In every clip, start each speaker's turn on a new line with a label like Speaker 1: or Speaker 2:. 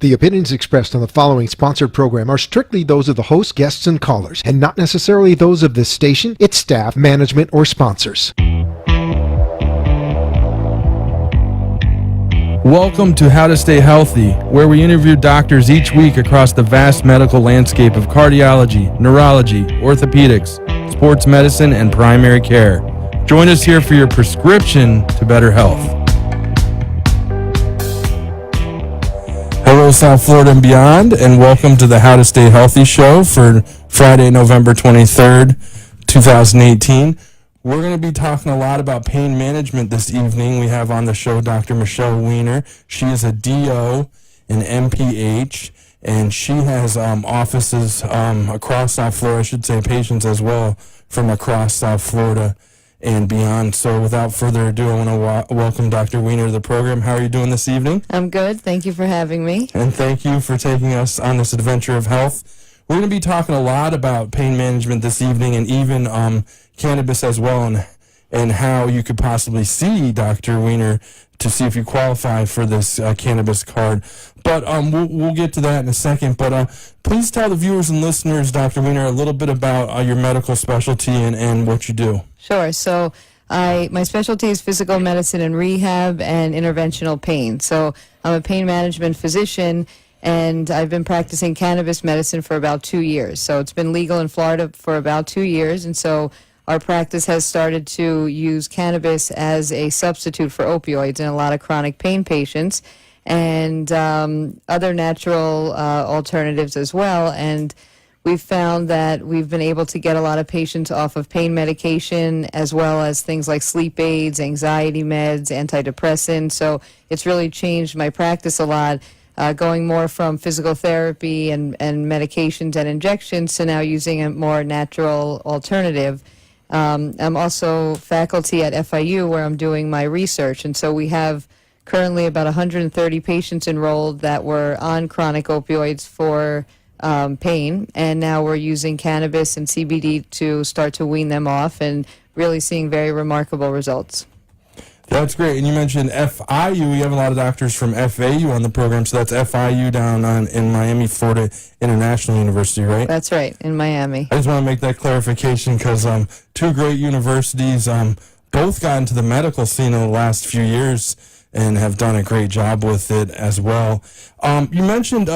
Speaker 1: The opinions expressed on the following sponsored program are strictly those of the host, guests, and callers, and not necessarily those of this station, its staff, management, or sponsors.
Speaker 2: Welcome to How to Stay Healthy, where we interview doctors each week across the vast medical landscape of cardiology, neurology, orthopedics, sports medicine, and primary care. Join us here for your prescription to better health. Hello, South Florida and beyond, and welcome to the How to Stay Healthy show for Friday, November 23rd, 2018. We're going to be talking a lot about pain management this evening. We have on the show Dr. Michelle Weiner. She is a DO and MPH, and she has offices across South Florida, I should say patients as well from across South Florida and beyond. So without further ado, I want to welcome Dr. Weiner to the program. How are you doing this evening?
Speaker 3: I'm good. Thank you for having me.
Speaker 2: And thank you for taking us on this adventure of health. We're going to be talking a lot about pain management this evening and even cannabis as well, and how you could possibly see Dr. Weiner to see if you qualify for this cannabis card. But we'll get to that in a second. But please tell the viewers and listeners, Dr. Weiner, a little bit about your medical specialty and what you do.
Speaker 3: Sure. So my specialty is physical medicine and rehab and interventional pain. So I'm a pain management physician, and I've been practicing cannabis medicine for about 2 years. So it's been legal in Florida for about 2 years, and so our practice has started to use cannabis as a substitute for opioids in a lot of chronic pain patients and other natural alternatives as well. And we've found that we've been able to get a lot of patients off of pain medication as well as things like sleep aids, anxiety meds, antidepressants. So it's really changed my practice a lot, going more from physical therapy and medications and injections to now using a more natural alternative. I'm also faculty at FIU where I'm doing my research, and so we have currently about 130 patients enrolled that were on chronic opioids for pain, and now we're using cannabis and CBD to start to wean them off and really seeing very remarkable results.
Speaker 2: That's great. And you mentioned FIU. We have a lot of doctors from FAU on the program, so that's FIU down in Miami, Florida International University, right?
Speaker 3: That's right, in Miami.
Speaker 2: I just want to make that clarification because two great universities both got into the medical scene in the last few years and have done a great job with it as well. You mentioned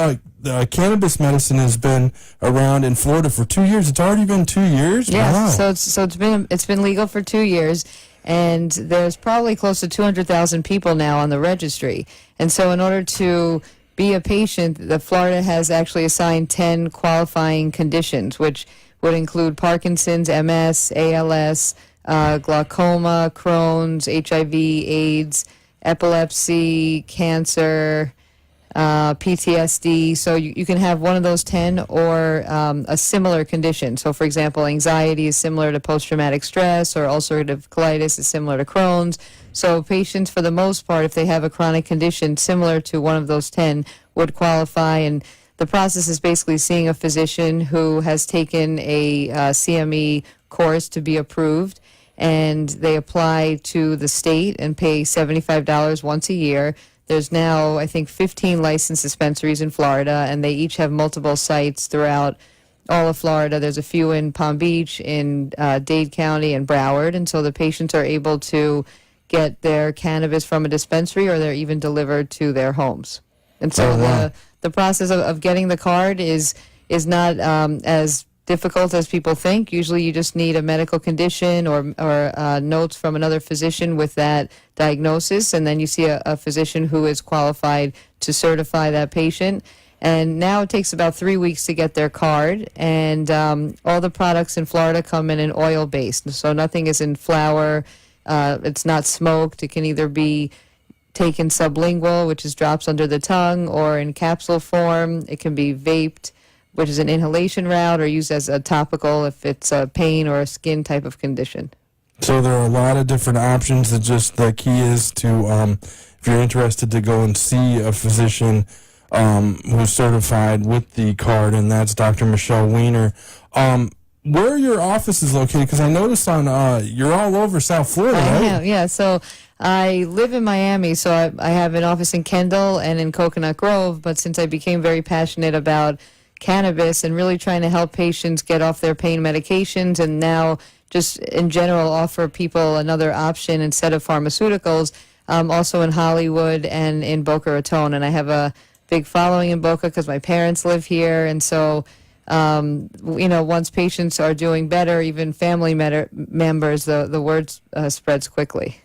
Speaker 2: cannabis medicine has been around in Florida for 2 years. It's already been 2 years?
Speaker 3: Yes,
Speaker 2: Wow.
Speaker 3: so it's been legal for 2 years. And there's probably close to 200,000 people now on the registry. And so in order to be a patient, Florida has actually assigned 10 qualifying conditions, which would include Parkinson's, MS, ALS, glaucoma, Crohn's, HIV, AIDS, epilepsy, cancer, PTSD. So you can have one of those 10 or a similar condition. So, for example, anxiety is similar to post-traumatic stress, or ulcerative colitis is similar to Crohn's. So patients, for the most part, if they have a chronic condition similar to one of those 10, would qualify. And the process is basically seeing a physician who has taken a CME course to be approved, and they apply to the state and pay $75 once a year. There's now, I think, 15 licensed dispensaries in Florida, and they each have multiple sites throughout all of Florida. There's a few in Palm Beach, in Dade County, and Broward, and so the patients are able to get their cannabis from a dispensary, or they're even delivered to their homes. And so the process of getting the card is not as difficult as people think. Usually you just need a medical condition or notes from another physician with that diagnosis, and then you see a physician who is qualified to certify that patient. And now it takes about 3 weeks to get their card, and all the products in Florida come in an oil-based, so nothing is in flour. It's not smoked. It can either be taken sublingual, which is drops under the tongue, or in capsule form. It can be vaped, which is an inhalation route, or used as a topical if it's a pain or a skin type of condition.
Speaker 2: So there are a lot of different options. Just the key is to, if you're interested, to go and see a physician who's certified with the card, and that's Dr. Michelle Weiner. Where are your offices located? Because I noticed you're all over South Florida, right?
Speaker 3: I am, yeah. So I live in Miami, so I have an office in Kendall and in Coconut Grove, but since I became very passionate about cannabis and really trying to help patients get off their pain medications and now just in general offer people another option instead of pharmaceuticals, also in Hollywood and in Boca Raton. And I have a big following in Boca because my parents live here. And so, once patients are doing better, even family members, the word spreads quickly.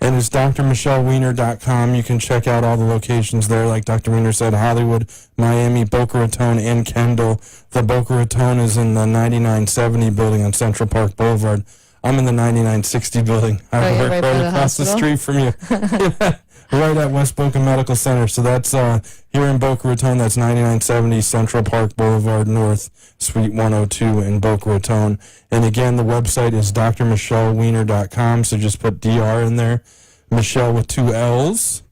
Speaker 2: And it's drmichelleweiner.com. You can check out all the locations there. Like Dr. Weiner said, Hollywood, Miami, Boca Raton, and Kendall. The Boca Raton is in the 9970 building on Central Park Boulevard. I'm in the 9960 building. I work right across the street from you. Right at West Boca Medical Center. So that's here in Boca Raton. That's 9970 Central Park Boulevard North, Suite 102 in Boca Raton. And again, the website is drmichelleweiner.com. So just put DR in there, Michelle with 2 L's,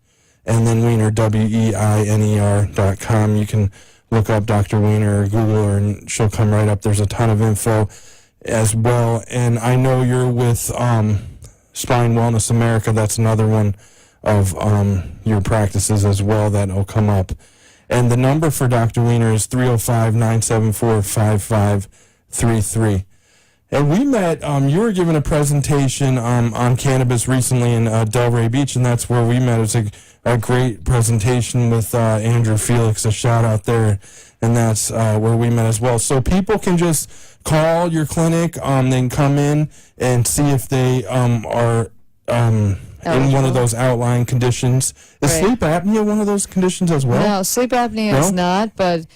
Speaker 2: and then Weiner, WEINER.com. You can look up Dr. Weiner or Google her, and she'll come right up. There's a ton of info as well. And I know you're with Spine Wellness America. That's another one of your practices as well that will come up. And the number for Dr. Weiner is 305-974-5533. And we met, you were giving a presentation on cannabis recently in Delray Beach, and that's where we met. It was a great presentation with Andrew Felix, a shout out there, and that's where we met as well. So people can just call your clinic, then come in and see if they are in one of those outlying conditions. Is sleep apnea one of those conditions as well?
Speaker 3: No, sleep apnea is not, but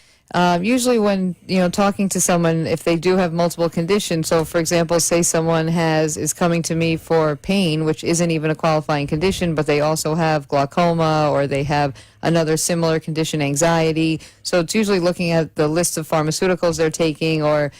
Speaker 3: usually when, talking to someone, if they do have multiple conditions, so for example, say someone is coming to me for pain, which isn't even a qualifying condition, but they also have glaucoma or they have another similar condition, anxiety. So it's usually looking at the list of pharmaceuticals they're taking or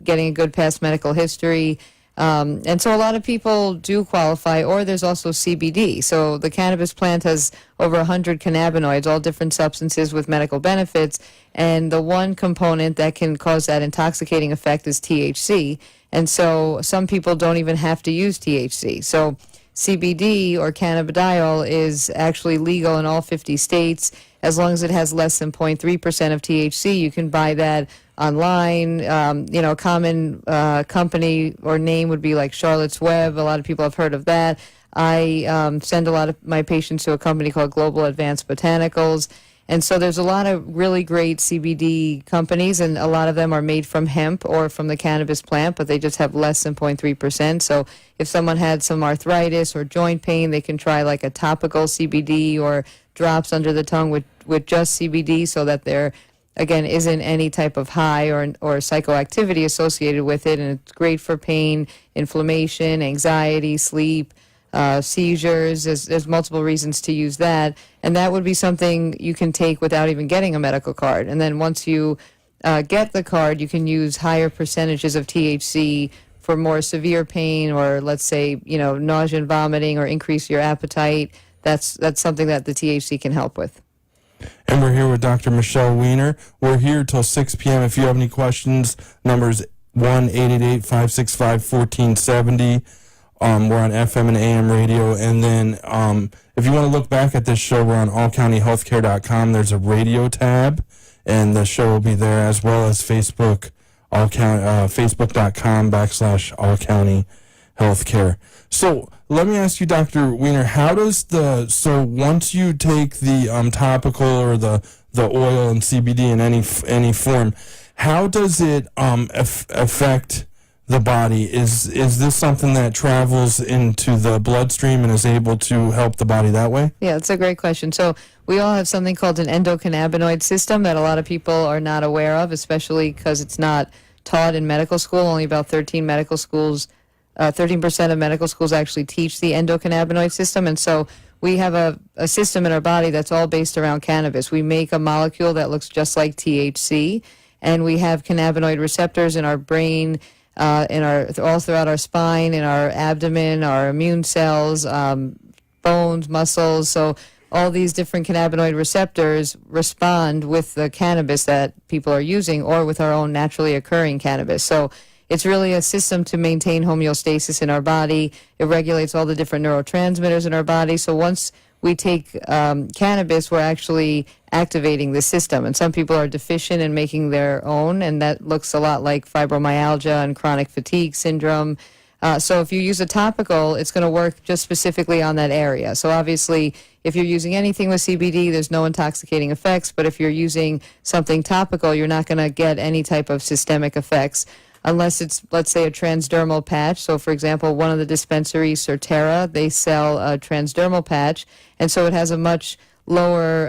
Speaker 3: getting a good past medical history. And so a lot of people do qualify, or there's also CBD. So the cannabis plant has over 100 cannabinoids, all different substances with medical benefits. And the one component that can cause that intoxicating effect is THC. And so some people don't even have to use THC. So CBD or cannabidiol is actually legal in all 50 states. As long as it has less than 0.3% of THC, you can buy that online. A common company or name would be like Charlotte's Web. A lot of people have heard of that. I send a lot of my patients to a company called Global Advanced Botanicals. And so there's a lot of really great CBD companies, and a lot of them are made from hemp or from the cannabis plant, but they just have less than 0.3%. So if someone had some arthritis or joint pain, they can try like a topical CBD or drops under the tongue with just CBD, so that there, again, isn't any type of high or psychoactivity associated with it. And it's great for pain, inflammation, anxiety, sleep, seizures. There's multiple reasons to use that. And that would be something you can take without even getting a medical card. And then once you get the card, you can use higher percentages of THC for more severe pain, or let's say, nausea and vomiting, or increase your appetite. That's something that the THC can help with.
Speaker 2: And we're here with Dr. Michelle Weiner. We're here till 6 p.m. If you have any questions, numbers 1-888-565-1470. We're on FM and AM radio. And then if you want to look back at this show, we're on allcountyhealthcare.com. There's a radio tab, and the show will be there, as well as Facebook, facebook.com/allcountyhealthcare. So let me ask you, Dr. Weiner, how does once you take the topical or the oil and CBD in any form, how does it affect the body? Is this something that travels into the bloodstream and is able to help the body that way?
Speaker 3: Yeah, that's a great question. So we all have something called an endocannabinoid system that a lot of people are not aware of, especially because it's not taught in medical school. Only about 13% of medical schools actually teach the endocannabinoid system. And so we have a system in our body that's all based around cannabis. We make a molecule that looks just like THC, and we have cannabinoid receptors in our brain, all throughout our spine, in our abdomen, our immune cells, bones, muscles. So all these different cannabinoid receptors respond with the cannabis that people are using, or with our own naturally occurring cannabis. So it's really a system to maintain homeostasis in our body. It regulates all the different neurotransmitters in our body. So once we take cannabis, we're actually activating the system. And some people are deficient in making their own, and that looks a lot like fibromyalgia and chronic fatigue syndrome. So if you use a topical, it's going to work just specifically on that area. So obviously, if you're using anything with CBD, there's no intoxicating effects. But if you're using something topical, you're not going to get any type of systemic effects unless it's, let's say, a transdermal patch. So, for example, one of the dispensaries, Certera, they sell a transdermal patch, and so it has a much lower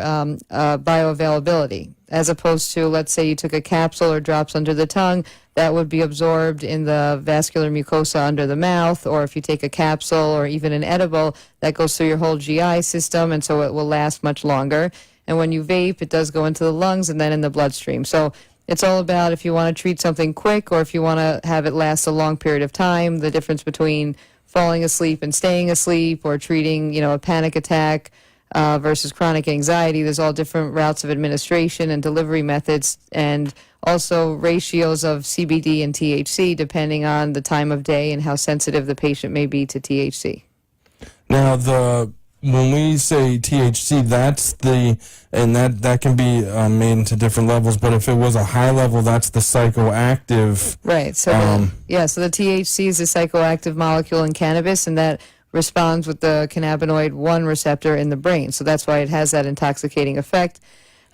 Speaker 3: bioavailability, as opposed to, let's say, you took a capsule or drops under the tongue, that would be absorbed in the vascular mucosa under the mouth, or if you take a capsule or even an edible, that goes through your whole GI system, and so it will last much longer. And when you vape, it does go into the lungs and then in the bloodstream. So it's all about if you want to treat something quick or if you want to have it last a long period of time, the difference between falling asleep and staying asleep, or treating, a panic attack versus chronic anxiety. There's all different routes of administration and delivery methods, and also ratios of CBD and THC depending on the time of day and how sensitive the patient may be to THC.
Speaker 2: Now, when we say THC, that can be made into different levels, but if it was a high level, that's the psychoactive.
Speaker 3: Right. So so the THC is a psychoactive molecule in cannabis, and that responds with the cannabinoid 1 receptor in the brain. So that's why it has that intoxicating effect.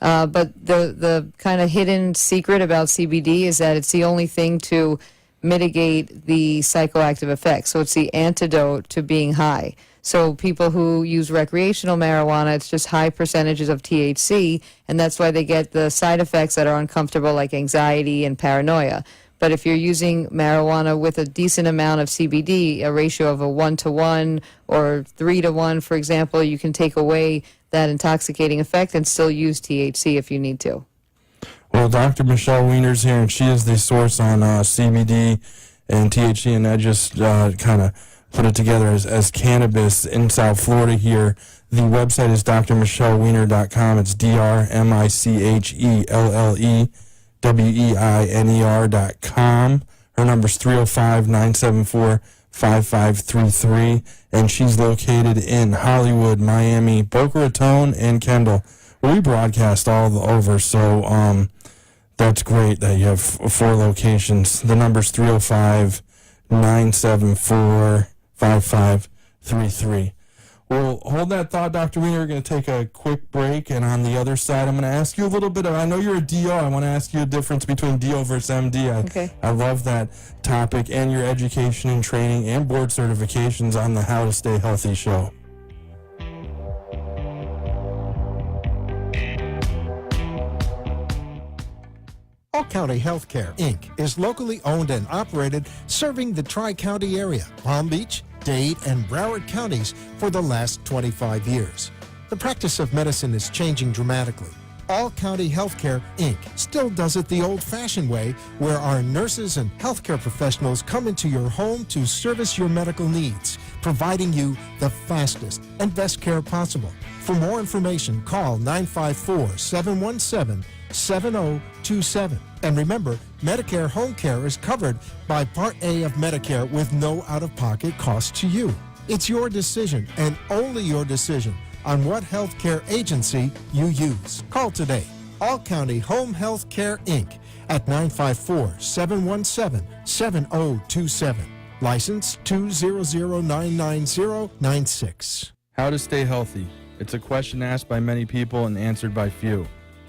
Speaker 3: But the kind of hidden secret about CBD is that it's the only thing to mitigate the psychoactive effects. So it's the antidote to being high. So people who use recreational marijuana, it's just high percentages of THC, and that's why they get the side effects that are uncomfortable, like anxiety and paranoia. But if you're using marijuana with a decent amount of CBD, a ratio of a 1-to-1 or 3-to-1, for example, you can take away that intoxicating effect and still use THC if you need to.
Speaker 2: Well, Dr. Michelle Weiner's here, and she is the source on CBD and THC, and I just kind of put it together as cannabis in South Florida here. The website is drmichelleweiner.com. It's drmichelleweiner.com. Her number's 305-974-5533, and she's located in Hollywood, Miami, Boca Raton, and Kendall. We broadcast all over, so that's great that you have 4 locations. The number's 305-974-5533. Well, hold that thought, Dr. Weiner. We're going to take a quick break, and on the other side, I'm going to ask you a little bit of, I know you're a DO. I want to ask you a difference between DO versus MD. I love that topic, and your education and training and board certifications on the How to Stay Healthy show.
Speaker 1: All County Healthcare, Inc. is locally owned and operated, serving the Tri-County area, Palm Beach, Dade, and Broward counties for the last 25 years. The practice of medicine is changing dramatically. All County Healthcare, Inc. still does it the old-fashioned way, where our nurses and healthcare professionals come into your home to service your medical needs, providing you the fastest and best care possible. For more information, call 954-717-7027. And remember, Medicare Home Care is covered by Part A of Medicare with no out-of-pocket cost to you. It's your decision, and only your decision, on what healthcare agency you use. Call today. All County Home Health Care, Inc. at 954-717-7027. License 200999096.
Speaker 2: How to stay healthy. It's a question asked by many people and answered by few.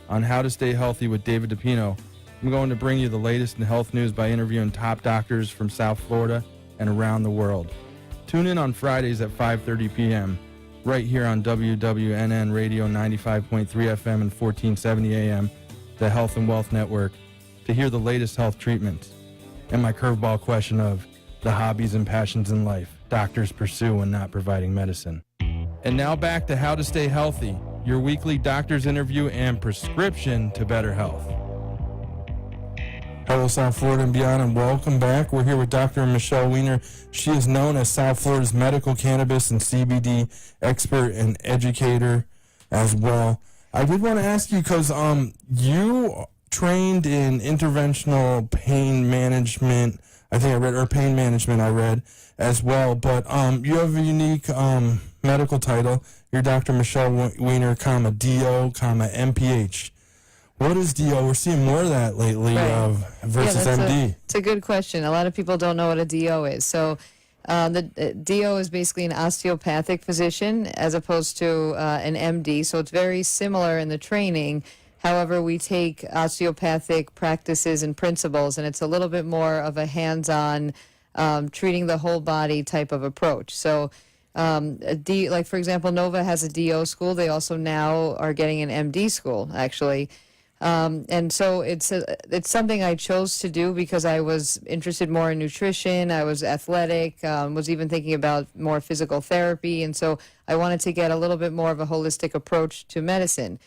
Speaker 2: On How to Stay Healthy with David DePino, I'm going to bring you the latest in health news by interviewing top doctors from South Florida and around the world. Tune in on Fridays at 5:30 p.m. right here on WWNN Radio 95.3 FM and 1470 AM, the Health and Wealth Network, to hear the latest health treatments and my curveball question of the hobbies and passions in life doctors pursue when not providing medicine. And now back to How to Stay Healthy, your weekly doctor's interview and prescription to better health. Hello, South Florida and beyond, and welcome back. We're here with Dr. Michelle Weiner. She is known as South Florida's medical cannabis and CBD expert and educator as well. I did want to ask you, because you trained in interventional pain management. I think I read, or pain management I read as well. But you have a unique medical title. You're Dr. Michelle Weiner, DO, MPH. What is DO? We're seeing more of that lately versus MD.
Speaker 3: It's a good question. A lot of people don't know what a DO is. So the DO is basically an osteopathic physician as opposed to an MD. So it's very similar in the training. However, we take osteopathic practices and principles, and it's a little bit more of a hands-on, treating the whole body type of approach. So, like for example, Nova has a DO school. They also now are getting an MD school, actually. And so it's something I chose to do because I was interested more in nutrition. I was athletic, was even thinking about more physical therapy, and so I wanted to get a little bit more of a holistic approach to medicine.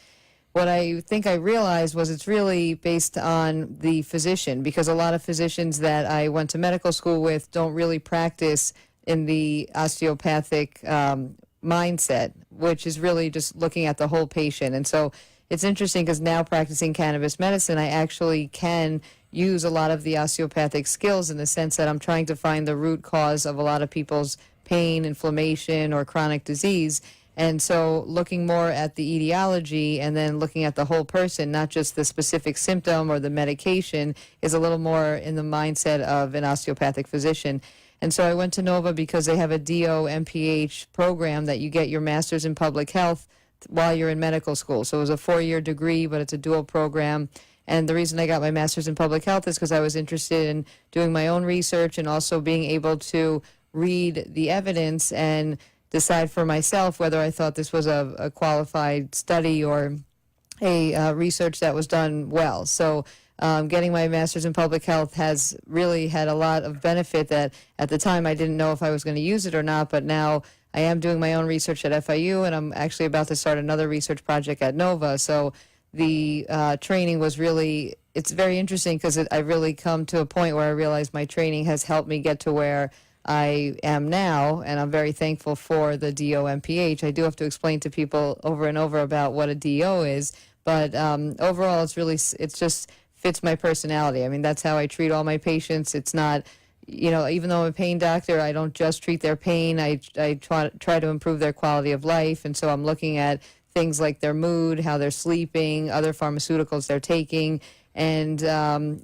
Speaker 3: What I think I realized was it's really based on the physician, because a lot of physicians that I went to medical school with don't really practice in the osteopathic mindset, which is really just looking at the whole patient. And so it's interesting because now practicing cannabis medicine, I actually can use a lot of the osteopathic skills in the sense that I'm trying to find the root cause of a lot of people's pain, inflammation, or chronic disease. And so looking more at the etiology and then looking at the whole person, not just the specific symptom or the medication, is a little more in the mindset of an osteopathic physician. And so I went to Nova because they have a DO MPH program that you get your master's in public health while you're in medical school. So it was a 4-year degree, but it's a dual program. And the reason I got my master's in public health is because I was interested in doing my own research and also being able to read the evidence and decide for myself whether I thought this was a qualified study or a research that was done well. So getting my master's in public health has really had a lot of benefit that at the time I didn't know if I was going to use it or not, but now I am doing my own research at FIU, and I'm actually about to start another research project at Nova. So the training was really, it's very interesting because I've really come to a point where I realize my training has helped me get to where I am now, and I'm very thankful for the DO MPH. I do have to explain to people over and over about what a DO is, but overall it just fits my personality. I mean, that's how I treat all my patients. It's not, even though I'm a pain doctor, I don't just treat their pain. I try to improve their quality of life, and so I'm looking at things like their mood, how they're sleeping, other pharmaceuticals they're taking, and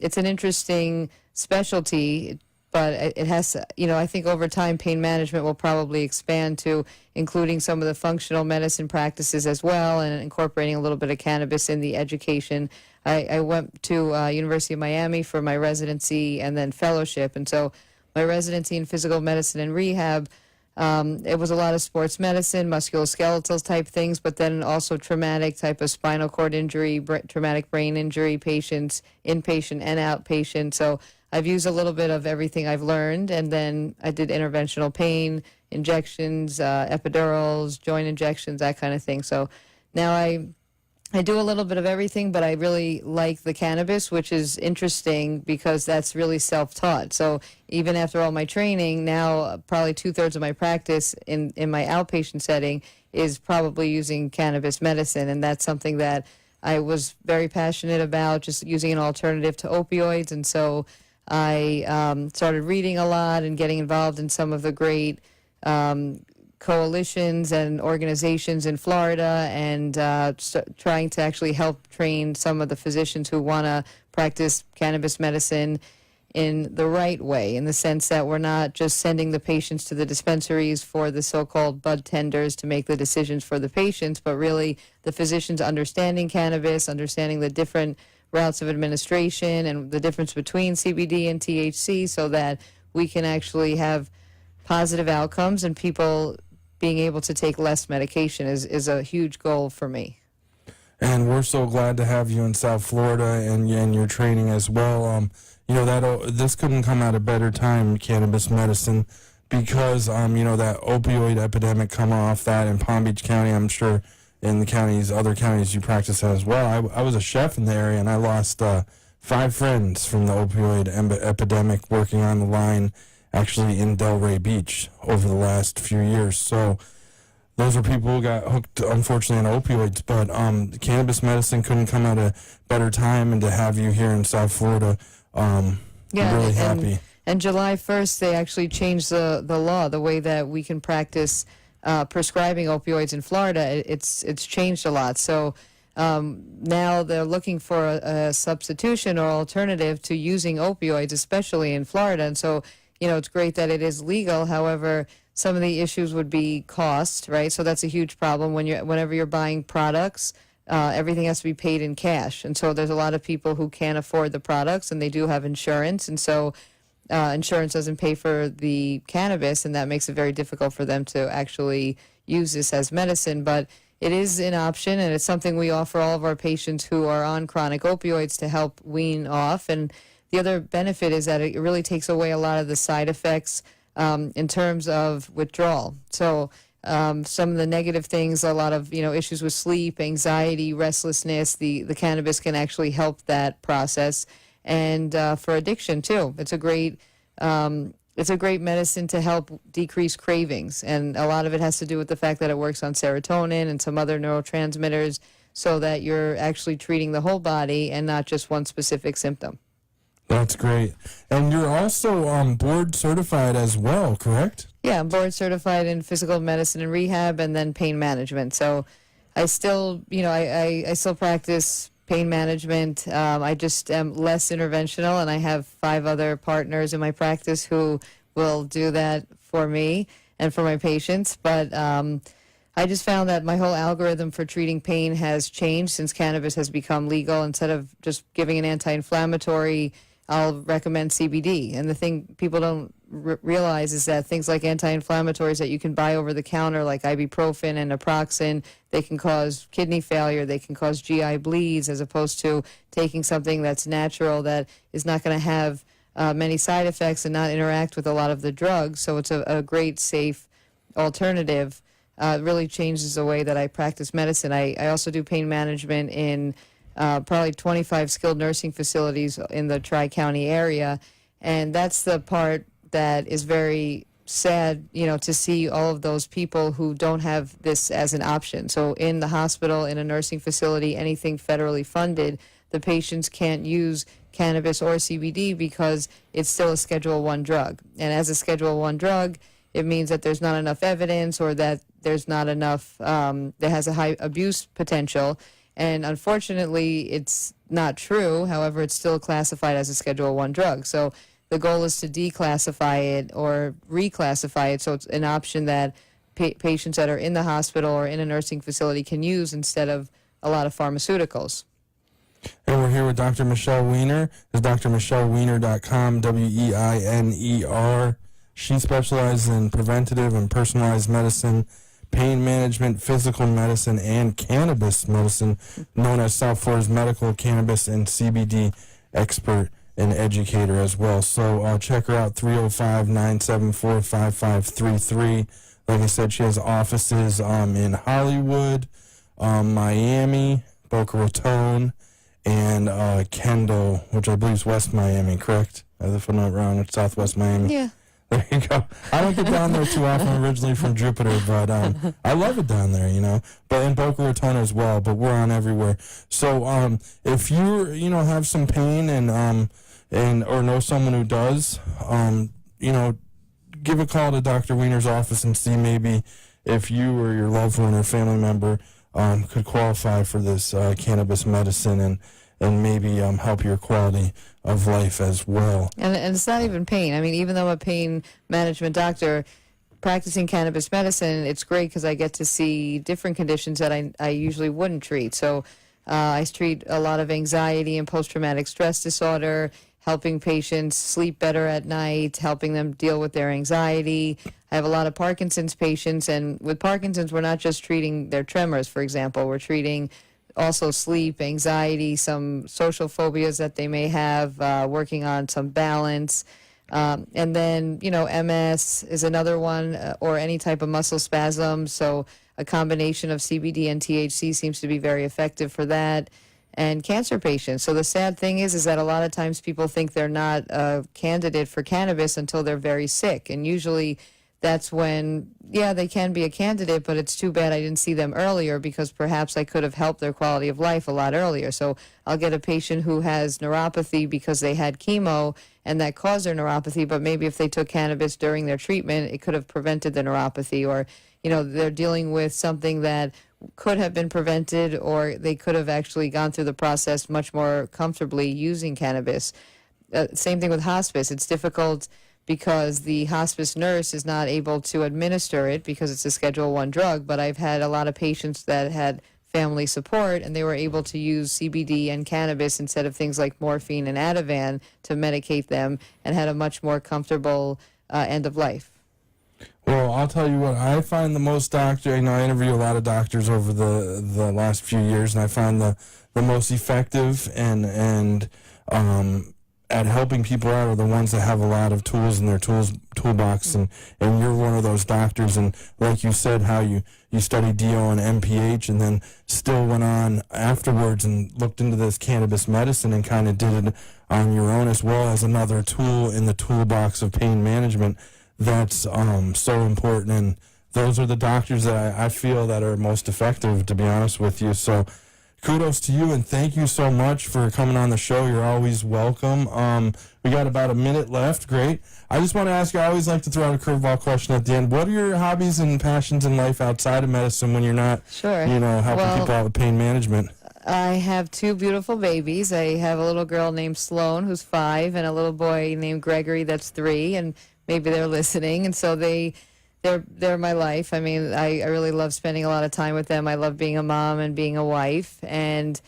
Speaker 3: it's an interesting specialty. But it has, I think over time, pain management will probably expand to including some of the functional medicine practices as well, and incorporating a little bit of cannabis in the education. I went to University of Miami for my residency and then fellowship. And so my residency in physical medicine and rehab, it was a lot of sports medicine, musculoskeletal type things, but then also traumatic type of spinal cord injury, traumatic brain injury patients, inpatient and outpatient. So I've used a little bit of everything I've learned, and then I did interventional pain, injections, epidurals, joint injections, that kind of thing. So now I do a little bit of everything, but I really like the cannabis, which is interesting because that's really self-taught. So even after all my training, now probably 2/3 of my practice in my outpatient setting is probably using cannabis medicine, and that's something that I was very passionate about, just using an alternative to opioids. And so I started reading a lot and getting involved in some of the great coalitions and organizations in Florida, and trying to actually help train some of the physicians who want to practice cannabis medicine in the right way, in the sense that we're not just sending the patients to the dispensaries for the so-called bud tenders to make the decisions for the patients, but really the physicians understanding cannabis, understanding the different routes of administration and the difference between CBD and THC, so that we can actually have positive outcomes, and people being able to take less medication is a huge goal for me.
Speaker 2: And we're so glad to have you in South Florida and your training as well. This couldn't come at a better time, cannabis medicine, because that opioid epidemic come off that in Palm Beach County. I'm sure in the other counties you practice that as well. I was a chef in the area, and I lost 5 friends from the opioid epidemic working on the line, actually in Delray Beach over the last few years. So those are people who got hooked, unfortunately, on opioids. But cannabis medicine couldn't come at a better time, and to have you here in South Florida, I'm really happy.
Speaker 3: And July 1st, they actually changed the law, the way that we can practice prescribing opioids in Florida. It's changed a lot. So now they're looking for a substitution or alternative to using opioids, especially in Florida. And so, it's great that it is legal. However, some of the issues would be cost, right? So that's a huge problem whenever you're buying products. Everything has to be paid in cash. And so there's a lot of people who can't afford the products, and they do have insurance. And so insurance doesn't pay for the cannabis, and that makes it very difficult for them to actually use this as medicine. But it is an option, and it's something we offer all of our patients who are on chronic opioids to help wean off. And the other benefit is that it really takes away a lot of the side effects in terms of withdrawal. So some of the negative things, a lot of issues with sleep, anxiety, restlessness, the cannabis can actually help that process. And for addiction too, it's a great medicine to help decrease cravings, and a lot of it has to do with the fact that it works on serotonin and some other neurotransmitters, so that you're actually treating the whole body and not just one specific symptom.
Speaker 2: That's great. And you're also board certified as well, correct?
Speaker 3: Yeah, I'm board certified in physical medicine and rehab, and then pain management. So I still, I still practice pain management. I just am less interventional, and I have 5 other partners in my practice who will do that for me and for my patients. But I just found that my whole algorithm for treating pain has changed since cannabis has become legal. Instead of just giving an anti-inflammatory, I'll recommend CBD. And the thing people don't realize is that things like anti-inflammatories that you can buy over the counter, like ibuprofen and naproxen, they can cause kidney failure, they can cause GI bleeds, as opposed to taking something that's natural, that is not going to have many side effects and not interact with a lot of the drugs. So it's a great, safe alternative. It really changes the way that I practice medicine. I also do pain management in probably 25 skilled nursing facilities in the Tri-County area. And that's the part that is very sad, to see all of those people who don't have this as an option. So in the hospital, in a nursing facility, anything federally funded, the patients can't use cannabis or CBD because it's still a Schedule I drug. And as a Schedule I drug, it means that there's not enough evidence, or that there's not enough, that has a high abuse potential. And unfortunately, it's not true. However, it's still classified as a Schedule I drug. So the goal is to declassify it or reclassify it, so it's an option that patients that are in the hospital or in a nursing facility can use instead of a lot of pharmaceuticals.
Speaker 2: And we're here with Dr. Michelle Weiner. It's drmichelleweiner.com, Weiner. She specializes in preventative and personalized medicine, pain management, physical medicine, and cannabis medicine, known as South Florida's medical cannabis and CBD expert and educator as well. So check her out, 305-974-5533. Like I said, she has offices in Hollywood, Miami, Boca Raton, and Kendall, which I believe is West Miami, correct? If I'm not wrong, it's Southwest Miami.
Speaker 3: Yeah.
Speaker 2: There you go. I don't get down there too often, originally from Jupiter, but I love it down there, But in Boca Raton as well, but we're on everywhere. So if you have some pain and or know someone who does, give a call to Dr. Weiner's office and see maybe if you or your loved one or family member could qualify for this cannabis medicine and maybe help your quality of life as well.
Speaker 3: And it's not even pain. I mean, even though I'm a pain management doctor, practicing cannabis medicine, it's great because I get to see different conditions that I usually wouldn't treat. So I treat a lot of anxiety and post-traumatic stress disorder, helping patients sleep better at night, helping them deal with their anxiety. I have a lot of Parkinson's patients, and with Parkinson's, we're not just treating their tremors, for example. We're treating also sleep, anxiety, some social phobias that they may have, working on some balance. And then, MS is another one, or any type of muscle spasm. So a combination of CBD and THC seems to be very effective for that. And cancer patients. So the sad thing is that a lot of times people think they're not a candidate for cannabis until they're very sick. And usually that's when, yeah, they can be a candidate, but it's too bad I didn't see them earlier, because perhaps I could have helped their quality of life a lot earlier. So I'll get a patient who has neuropathy because they had chemo and that caused their neuropathy, but maybe if they took cannabis during their treatment, it could have prevented the neuropathy. Or, they're dealing with something that could have been prevented, or they could have actually gone through the process much more comfortably using cannabis. Same thing with hospice. It's difficult because the hospice nurse is not able to administer it because it's a Schedule I drug, but I've had a lot of patients that had family support, and they were able to use CBD and cannabis instead of things like morphine and Ativan to medicate them, and had a much more comfortable end of life.
Speaker 2: Well, I'll tell you what, I find the most doctor, I interview a lot of doctors over the last few years, and I find the most effective and at helping people out are the ones that have a lot of tools in their toolbox, and you're one of those doctors. And like you said, how you studied DO and MPH, and then still went on afterwards and looked into this cannabis medicine and kind of did it on your own, as well as another tool in the toolbox of pain management. That's so important, and those are the doctors that I feel that are most effective, to be honest with you. So kudos to you, and thank you so much for coming on the show. You're always welcome. We got about a minute left. Great. I just want to ask you, I always like to throw out a curveball question at the end. What are your hobbies and passions in life outside of medicine when you're not, helping people out with pain management?
Speaker 3: I have two beautiful babies. I have a little girl named Sloan, who's 5, and a little boy named Gregory, that's 3, and maybe they're listening. And so they're my life. I mean, I really love spending a lot of time with them. I love being a mom and being a wife. And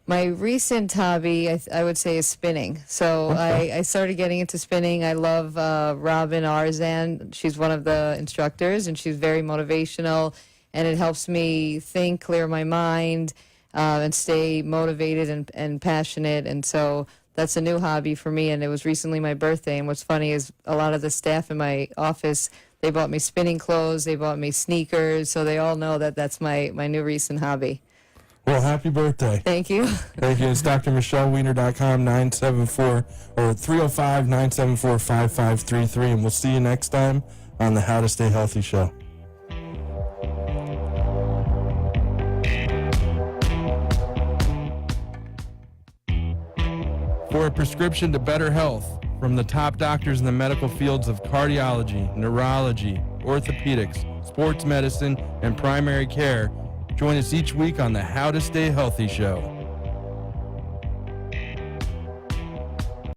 Speaker 3: my recent hobby, I would say, is spinning. So I started getting into spinning. I love Robin Arzan. She's one of the instructors, and she's very motivational, and it helps me think, clear my mind, and stay motivated and passionate. And so that's a new hobby for me, and it was recently my birthday. And what's funny is a lot of the staff in my office, they bought me spinning clothes, they bought me sneakers, so they all know that that's my new recent hobby.
Speaker 2: Well, happy birthday.
Speaker 3: Thank you.
Speaker 2: Thank you. It's drmichelleweiner.com, 974 or 305-974-5533, and we'll see you next time on the How to Stay Healthy show. For a prescription to better health from the top doctors in the medical fields of cardiology, neurology, orthopedics, sports medicine, and primary care, join us each week on the How to Stay Healthy show.